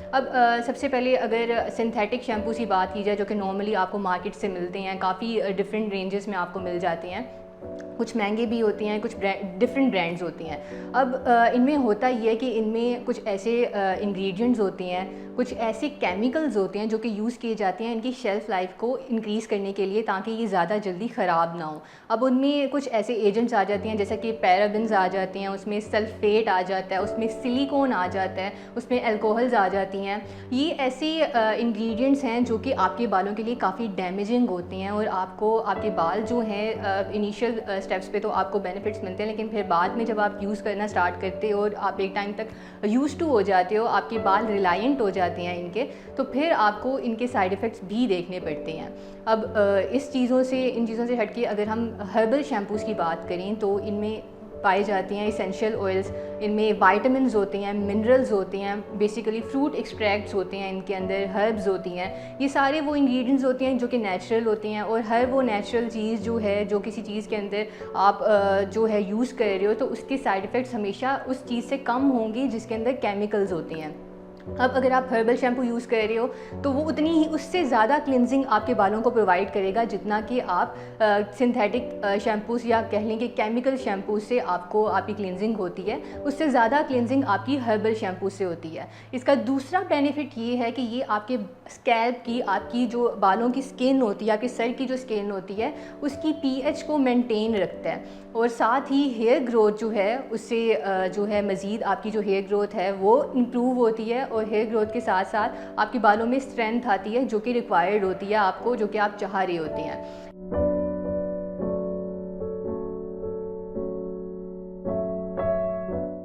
अब सबसे पहले अगर सिंथेटिक शैम्पूज़ की बात की जाए जो कि नॉर्मली आपको मार्केट से मिलते हैं, काफ़ी डिफरेंट रेंजेस में आपको मिल जाते हैं। कुछ महंगे भी होती हैं, कुछ डिफरेंट ब्रांड्स होती हैं। अब इनमें होता ये है कि इनमें कुछ ऐसे इंग्रेडिएंट्स होते हैं, कुछ ऐसे केमिकल्स होते हैं जो कि यूज़ किए जाते हैं इनकी शेल्फ़ लाइफ को इंक्रीज़ करने के लिए, ताकि ये ज़्यादा जल्दी ख़राब ना हो। अब उनमें कुछ ऐसे एजेंट्स आ जाते हैं जैसे कि पैराबेन्स आ जाते हैं, उसमें सल्फ़ेट आ जाता है, उसमें सिलिकॉन आ जाता है, उसमें अल्कोहल्स आ जाती हैं। ये ऐसे इंग्रेडिएंट्स हैं जो कि आपके बालों के लिए काफ़ी डैमेजिंग होते हैं, और आपको आपके बाल जो हैं इनिशियल स्टेप्स पे तो आपको बेनिफिट्स मिलते हैं, लेकिन फिर बाद में जब आप यूज़ करना स्टार्ट करते हो और आप एक टाइम तक यूज़ टू हो जाते हो, आपके बाल रिलायंट हो जाते हैं इनके, तो फिर आपको इनके साइड इफ़ेक्ट्स भी देखने पड़ते हैं। अब इन चीज़ों से हट के अगर हम हर्बल शैम्पूज़ की बात करें तो इनमें पाई जाती हैं इसेंशियल ऑयल्स, इनमें विटामिन्स होते हैं, मिनरल्स होते हैं, बेसिकली फ्रूट एक्सट्रैक्ट्स होते हैं, इनके अंदर हर्ब्स होती हैं। ये सारे वो इंग्रेडिएंट्स होते हैं जो कि नेचुरल होते हैं, और हर वो नेचुरल चीज़ जो है, जो किसी चीज़ के अंदर आप जो है यूज़ कर रहे हो, तो उसके साइड इफ़ेक्ट्स हमेशा उस चीज़ से कम होंगे जिसके अंदर केमिकल्स होते हैं। अब अगर आप हर्बल शैम्पू यूज़ कर रहे हो तो वो उतनी ही, उससे ज़्यादा क्लिनजिंग आपके बालों को प्रोवाइड करेगा जितना कि आप सिंथेटिक शैम्पूस या कह लें कि केमिकल शैम्पू से आपको आपकी क्लिनजिंग होती है, उससे ज़्यादा क्लिनजिंग आपकी हर्बल शैम्पू से होती है। इसका दूसरा बेनिफिट ये है कि ये आपके स्कैल्प की, आपकी जो बालों की स्किन होती है, आपके सर की जो स्किन होती है, उसकी पीएच को मेंटेन रखता है, और साथ ही हेयर ग्रोथ जो है उससे जो है मज़ीद आपकी जो हेयर ग्रोथ है वो इम्प्रूव होती है, और हेयर ग्रोथ के साथ साथ आपके बालों में स्ट्रेंथ आती है जो कि रिक्वायर्ड होती है आपको, जो कि आप चाह रहे होते हैं।